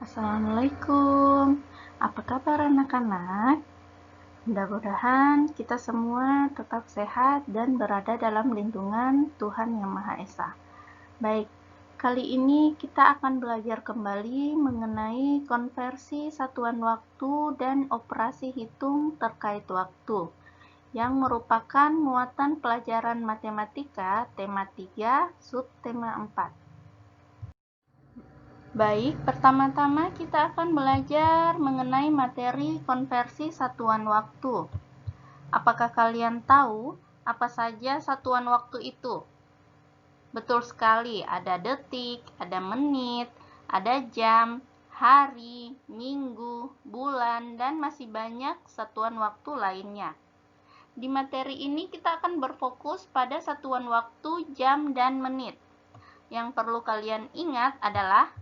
Assalamualaikum. Apa kabar anak-anak? Mudah-mudahan kita semua tetap sehat dan berada dalam lindungan Tuhan Yang Maha Esa. Baik, kali ini kita akan belajar kembali mengenai konversi satuan waktu dan operasi hitung terkait waktu, yang merupakan muatan pelajaran matematika tema 3, subtema 4. Baik, pertama-tama kita akan belajar mengenai materi konversi satuan waktu. Apakah kalian tahu apa saja satuan waktu itu? Betul sekali, ada detik, ada menit, ada jam, hari, minggu, bulan, dan masih banyak satuan waktu lainnya. Di materi ini kita akan berfokus pada satuan waktu jam dan menit. Yang perlu kalian ingat adalah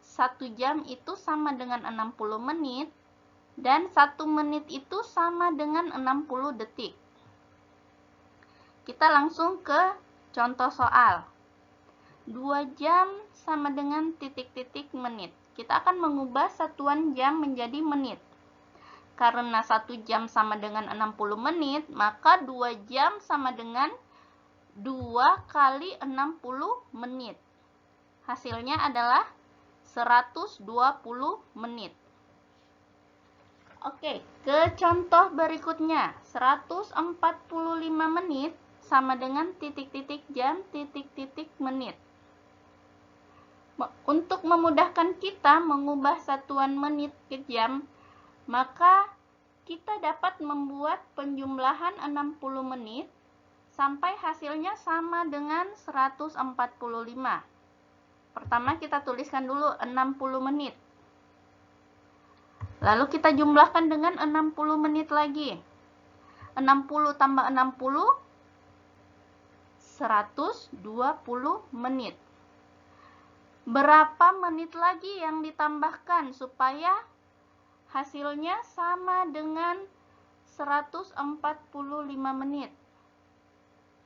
1 jam itu sama dengan 60 menit dan 1 menit itu sama dengan 60 detik. Kita langsung ke contoh soal. 2 jam sama dengan titik-titik menit. Kita akan mengubah satuan jam menjadi menit. Karena 1 jam sama dengan 60 menit, maka 2 jam sama dengan 2 kali 60 menit. Hasilnya adalah 120 menit. Oke, ke contoh berikutnya. 145 menit sama dengan titik-titik jam, titik-titik menit. Untuk memudahkan kita mengubah satuan menit ke jam, maka kita dapat membuat penjumlahan 60 menit sampai hasilnya sama dengan 145. Pertama kita tuliskan dulu 60 menit. Lalu kita jumlahkan dengan 60 menit lagi. 60 tambah 60, 120 menit. Berapa menit lagi yang ditambahkan supaya hasilnya sama dengan 145 menit?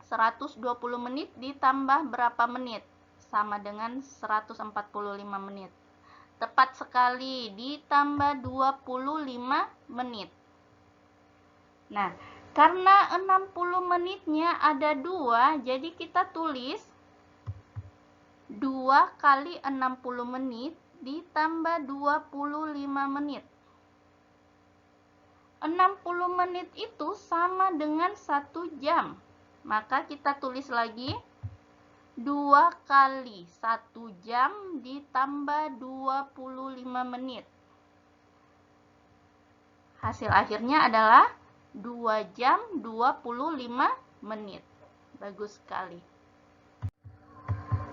120 menit ditambah berapa menit? Sama dengan 145 menit. Tepat sekali, ditambah 25 menit. Nah, karena 60 menitnya ada 2, jadi kita tulis 2 kali 60 menit ditambah 25 menit. 60 menit itu sama dengan 1 jam. Maka kita tulis lagi 2 kali 1 jam ditambah 25 menit. Hasil akhirnya adalah 2 jam 25 menit. Bagus sekali.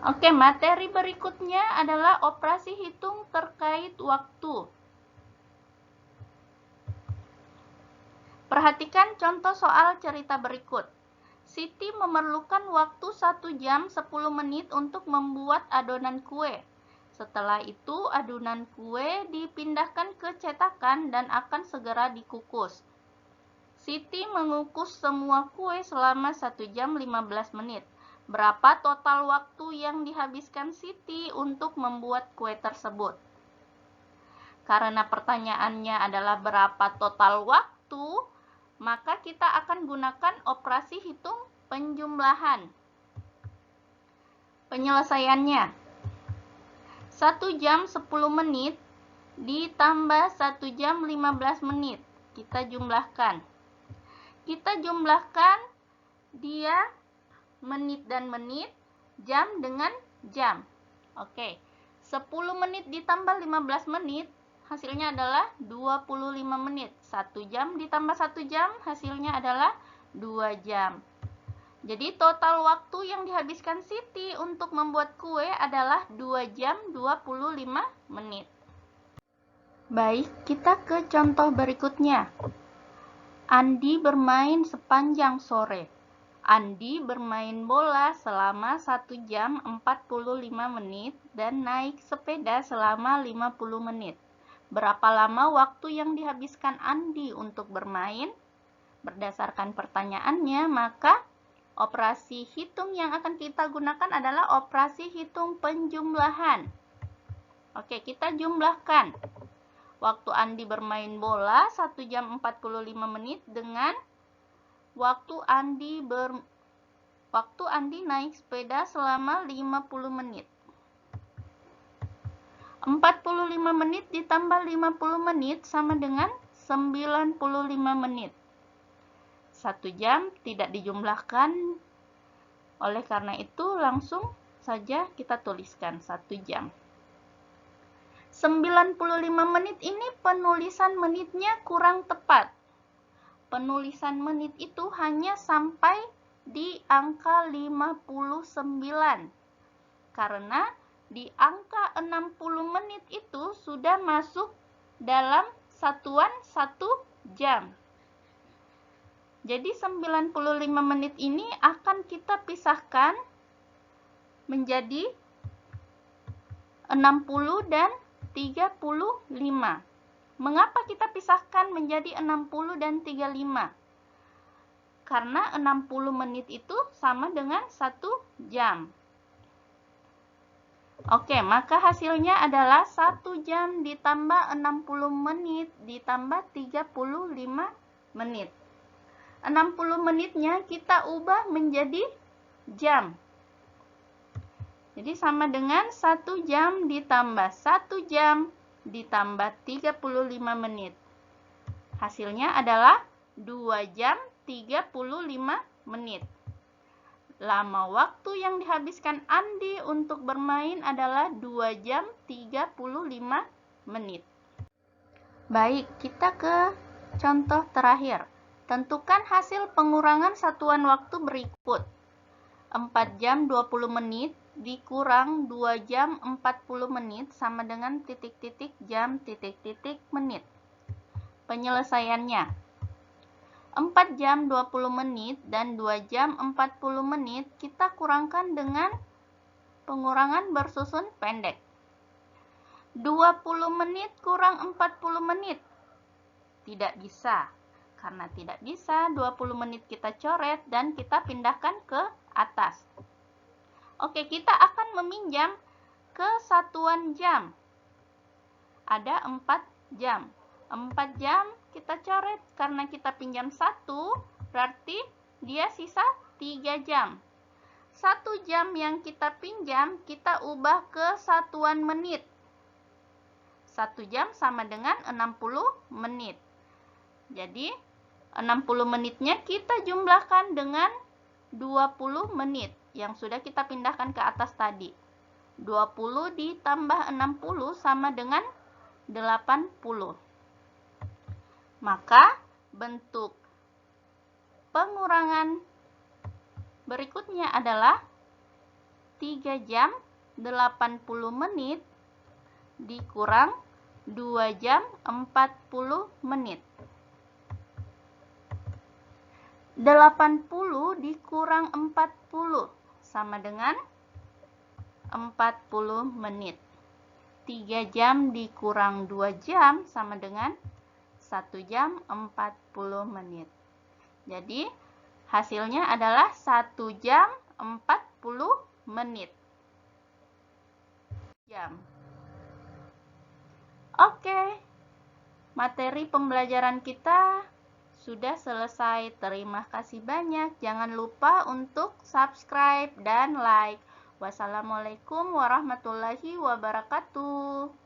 Oke, materi berikutnya adalah operasi hitung terkait waktu. Perhatikan contoh soal cerita berikut. Siti memerlukan waktu 1 jam 10 menit untuk membuat adonan kue. Setelah itu, adonan kue dipindahkan ke cetakan dan akan segera dikukus. Siti mengukus semua kue selama 1 jam 15 menit. Berapa total waktu yang dihabiskan Siti untuk membuat kue tersebut? Karena pertanyaannya adalah berapa total waktu, maka kita akan gunakan operasi hitung penjumlahan. Penyelesaiannya 1 jam 10 menit ditambah 1 jam 15 menit. Kita jumlahkan. Kita jumlahkan dia menit dan menit, jam dengan jam. Oke, 10 menit ditambah 15 menit, hasilnya adalah 25 menit. 1 jam ditambah 1 jam, hasilnya adalah 2 jam. Jadi total waktu yang dihabiskan Siti untuk membuat kue adalah 2 jam 25 menit. Baik, kita ke contoh berikutnya. Andi bermain sepanjang sore. Andi bermain bola selama 1 jam 45 menit dan naik sepeda selama 50 menit. Berapa lama waktu yang dihabiskan Andi untuk bermain? Berdasarkan pertanyaannya, maka operasi hitung yang akan kita gunakan adalah operasi hitung penjumlahan. Oke, kita jumlahkan. Waktu Andi bermain bola 1 jam 45 menit dengan waktu Andi naik sepeda selama 50 menit. 45 menit ditambah 50 menit sama dengan 95 menit. 1 jam tidak dijumlahkan, oleh karena itu langsung saja kita tuliskan 1 jam. 95 menit ini penulisan menitnya kurang tepat. Penulisan menit itu hanya sampai di angka 59. Karena di angka 60 menit itu sudah masuk dalam satuan 1 jam. Jadi 95 menit ini akan kita pisahkan menjadi 60 dan 35. Mengapa kita pisahkan menjadi 60 dan 35? Karena 60 menit itu sama dengan 1 jam. Oke, maka hasilnya adalah 1 jam ditambah 60 menit ditambah 35 menit. 60 menitnya kita ubah menjadi jam. Jadi sama dengan 1 jam ditambah 1 jam ditambah 35 menit. Hasilnya adalah 2 jam 35 menit. Lama waktu yang dihabiskan Andi untuk bermain adalah 2 jam 35 menit. Baik, kita ke contoh terakhir. Tentukan hasil pengurangan satuan waktu berikut. 4 jam 20 menit dikurang 2 jam 40 menit sama dengan titik-titik jam titik-titik menit. Penyelesaiannya. 4 jam 20 menit dan 2 jam 40 menit kita kurangkan dengan pengurangan bersusun pendek. 20 menit kurang 40 menit. Tidak bisa. Karena tidak bisa, 20 menit kita coret dan kita pindahkan ke atas. Oke, kita akan meminjam ke satuan jam. Ada 4 jam. 4 jam kita coret karena kita pinjam 1, berarti dia sisa 3 jam. 1 jam yang kita pinjam, kita ubah ke satuan menit. 1 jam sama dengan 60 menit. Jadi, 60 menitnya kita jumlahkan dengan 20 menit yang sudah kita pindahkan ke atas tadi. 20 ditambah 60 sama dengan 80. Maka bentuk pengurangan berikutnya adalah 3 jam 80 menit dikurang 2 jam 40 menit. 80 dikurang 40 sama dengan 40 menit. 3 jam dikurang 2 jam sama dengan 1 jam 40 menit. Jadi, hasilnya adalah 1 jam 40 menit. Oke, materi pembelajaran kita sudah selesai. Terima kasih banyak. Jangan lupa untuk subscribe dan like. Wassalamualaikum warahmatullahi wabarakatuh.